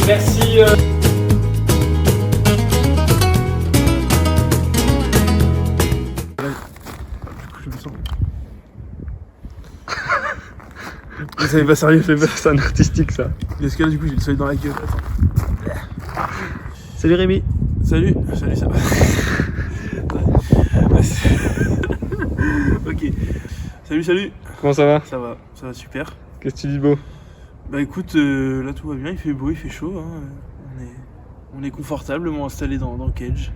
Merci. Ça n'est pas sérieux, C'est un artistique ça. Parce que là, du coup, j'ai le soleil dans la gueule. Attends. Salut Rémi. Salut, ça va. Ok. Salut. Comment ça va? Ça va super. Qu'est-ce que tu dis de beau? Bah écoute, là tout va bien, il fait beau, il fait chaud. Hein. On est confortablement installé dans le cage.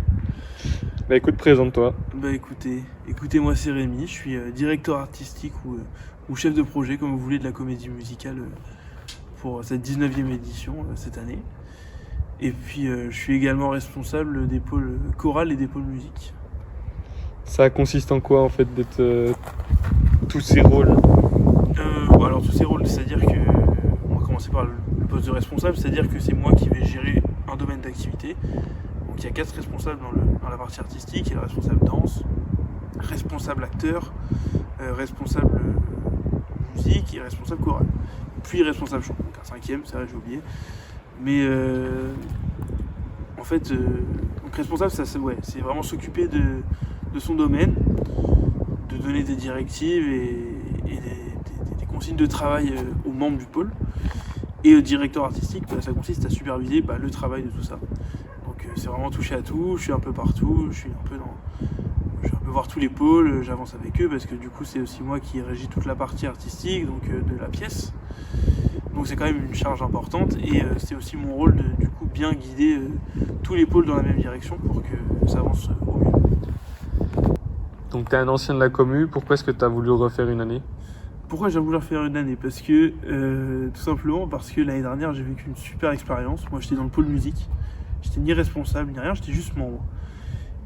Bah écoute, présente-toi. Bah écoutez, moi c'est Rémi, je suis directeur artistique ou chef de projet, comme vous voulez, de la comédie musicale pour cette 19e édition cette année. Et puis je suis également responsable des pôles chorale et des pôles musique. Ça consiste en quoi en fait d'être tous ces rôles? Alors tous ces rôles, c'est-à-dire que on va commencer par le poste de responsable, c'est-à-dire que c'est moi qui vais gérer un domaine d'activité. Donc il y a 4 responsables dans la partie artistique, il y a le responsable danse, responsable acteur, responsable musique et responsable chorale. Puis responsable chant, donc un 5e, c'est vrai, j'ai oublié. Mais en fait, donc responsable, c'est vraiment s'occuper de son domaine, de donner des directives et des consignes de travail aux membres du pôle. Et le directeur artistique, ça consiste à superviser le travail de tout ça. Donc c'est vraiment toucher à tout, je suis un peu partout, je vais un peu voir tous les pôles, j'avance avec eux parce que du coup c'est aussi moi qui régis toute la partie artistique donc de la pièce. Donc c'est quand même une charge importante et c'est aussi mon rôle de du coup bien guider tous les pôles dans la même direction pour que ça avance au mieux. Donc t'es un ancien de la commu, pourquoi est-ce que t'as voulu refaire une année? Pourquoi j'ai voulu refaire une année? Parce que tout simplement parce que l'année dernière j'ai vécu une super expérience. Moi j'étais dans le pôle musique, j'étais ni responsable ni rien, j'étais juste membre.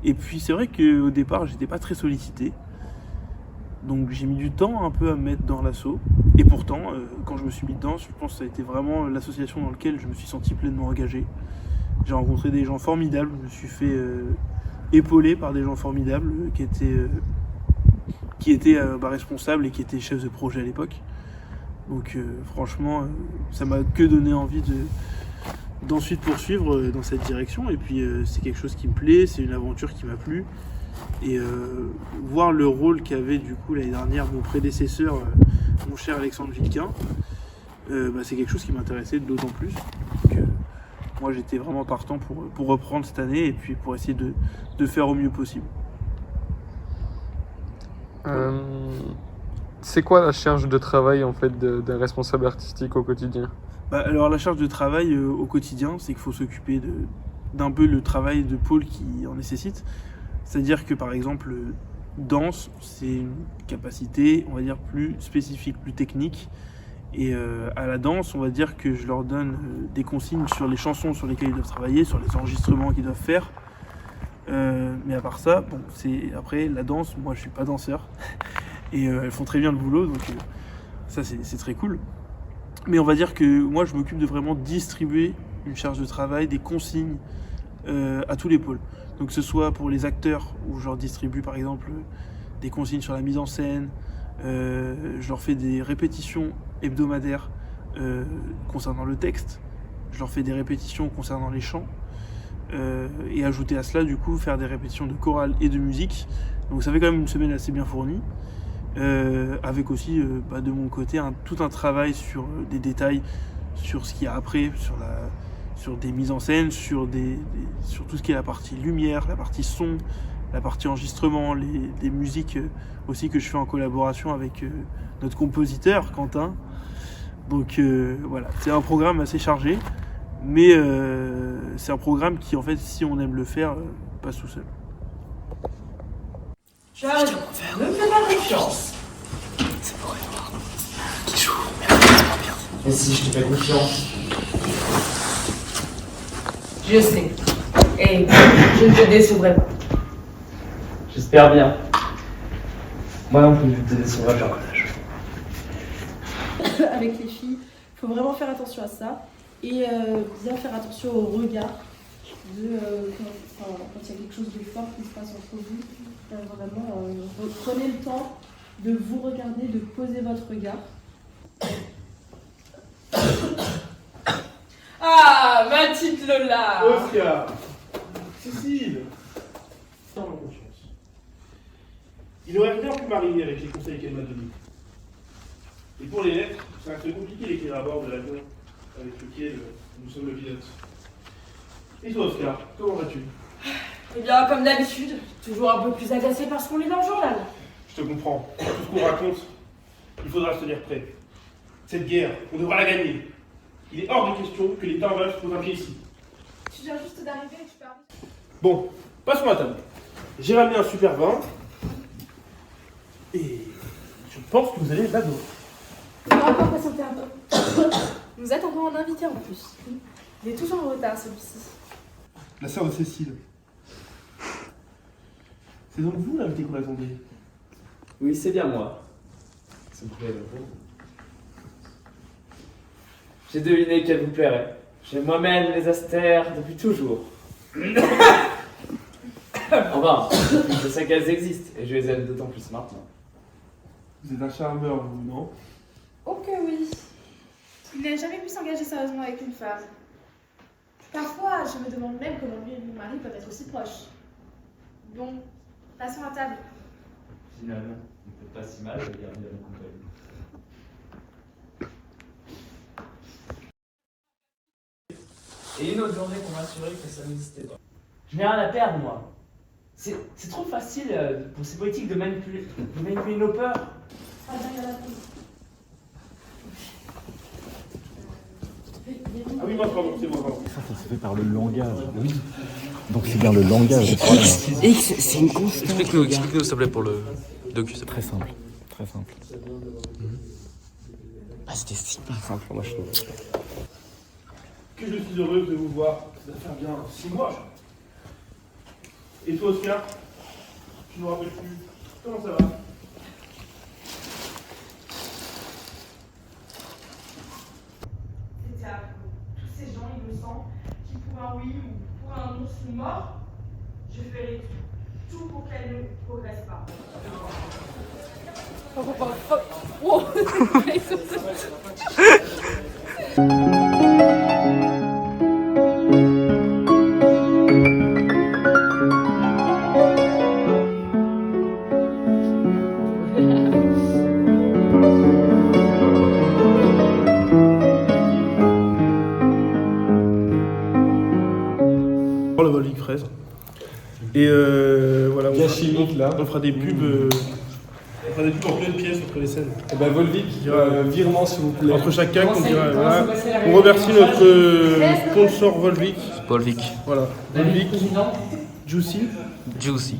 Et puis c'est vrai qu'au départ j'étais pas très sollicité. Donc j'ai mis du temps un peu à me mettre dans l'assaut. Et pourtant, quand je me suis mis dedans, je pense que ça a été vraiment l'association dans laquelle je me suis senti pleinement engagé. J'ai rencontré des gens formidables, je me suis fait épauler par des gens formidables qui étaient responsables et qui étaient chefs de projet à l'époque. Donc franchement, ça m'a que donné envie d'ensuite poursuivre dans cette direction. Et puis c'est quelque chose qui me plaît, c'est une aventure qui m'a plu. Et voir le rôle qu'avait du coup l'année dernière mon prédécesseur, mon cher Alexandre Vilquin, c'est quelque chose qui m'intéressait d'autant plus. Donc, moi j'étais vraiment partant pour reprendre cette année et puis pour essayer de faire au mieux possible. C'est quoi la charge de travail en fait d'un responsable artistique au quotidien? Alors la charge de travail au quotidien, c'est qu'il faut s'occuper d'un peu le travail de pôle qui en nécessite. C'est-à-dire que par exemple, danse, c'est une capacité, on va dire, plus spécifique, plus technique. Et à la danse, on va dire que je leur donne des consignes sur les chansons sur lesquelles ils doivent travailler, sur les enregistrements qu'ils doivent faire. Mais à part ça, après la danse, moi je suis pas danseur. Et elles font très bien le boulot, donc ça c'est très cool. Mais on va dire que moi je m'occupe de vraiment distribuer une charge de travail, des consignes à tous les pôles. Donc que ce soit pour les acteurs, où je leur distribue par exemple des consignes sur la mise en scène, je leur fais des répétitions hebdomadaires concernant le texte, je leur fais des répétitions concernant les chants, et ajouter à cela du coup faire des répétitions de chorale et de musique. Donc ça fait quand même une semaine assez bien fournie, avec aussi de mon côté tout un travail sur des détails, sur ce qu'il y a après, sur des mises en scène, sur tout ce qui est la partie lumière, la partie son, la partie enregistrement, des musiques aussi que je fais en collaboration avec notre compositeur Quentin. Donc voilà, c'est un programme assez chargé, mais c'est un programme qui en fait, si on aime le faire, passe tout seul. Charles, ne me fais pas confiance. C'est pour Edouard qui joue, mais vraiment bien. Mais si, je te fais confiance. Je sais. Et je ne te décevrai pas. J'espère bien. Moi non plus, je te décevrai pas. Avec les filles, il faut vraiment faire attention à ça et bien faire attention au regard quand il y a quelque chose de fort qui se passe entre vous. Vraiment, prenez le temps de vous regarder, de poser votre regard. Ah, Lola, ma petite Lola. Oscar, Cécile, dans ma confiance. Il aurait rien pu m'arriver avec les conseils qu'elle m'a donnés. Et pour les lettres, c'est un peu compliqué d'écrire à bord de l'avion avec lequel nous sommes le pilote. Et toi, Oscar, comment vas-tu? Eh bien, comme d'habitude, toujours un peu plus agacé parce qu'on lit dans le journal. Je te comprends. Tout ce qu'on raconte, il faudra se tenir prêt. Cette guerre, on devra la gagner. Il est hors de question que l'État en se pose un pied ici. Tu viens juste d'arriver et tu parles. Bon, passons à la table. J'ai ramené un super vin. Et je pense que vous allez l'adorer. On va encore patienter un peu. Vous êtes encore un invité en plus. Il est toujours en retard celui-ci. La sœur de Cécile. C'est donc vous l'invité qu'on attendait? Oui, c'est bien moi. Ça me plaît, beaucoup. J'ai deviné qu'elle vous plairait. J'ai moi-même les astères depuis toujours. Enfin, je sais qu'elles existent et je les aime d'autant plus maintenant. Vous êtes un charmeur, vous, non? Oh que oui. Il n'a jamais pu s'engager sérieusement avec une femme. Parfois, je me demande même comment lui et mon mari peuvent être aussi proches. Bon, passons à table. Finalement, on ne peut pas si mal garder la compagnie. Et une autre journée pour m'assurer que ça n'existait pas. Je n'ai rien à perdre, moi. C'est trop facile pour ces politiques de manipuler nos peurs. Ah, Ah oui, moi, pardon, c'est moi, pardon. Ça se fait par le langage. Oui. Donc c'est bien le langage. X, c'est une constante. Explique-nous, s'il te plaît, pour le docu. C'est très simple. Très simple. Ah, c'était super simple, moi je trouve. Que je suis heureuse de vous voir. Ça va faire bien 6 mois. Et toi, Oscar? Tu ne me rappelles plus. Comment ça va? C'était affreux. Tous ces gens innocents qui pour un oui ou pour un non sont morts. Je ferai tout pour qu'elle ne progresse pas. Le Volvic fraise. Et voilà, Bien chimique là. on fera des pubs. On fera des pubs en pleine pièce entre les scènes. Et ben Volvic, virement s'il vous plaît. Entre chaque CAC, on dira. Voilà. On remercie notre sponsor Volvic. Volvic. Voilà. Volvic. Juicy. Juicy.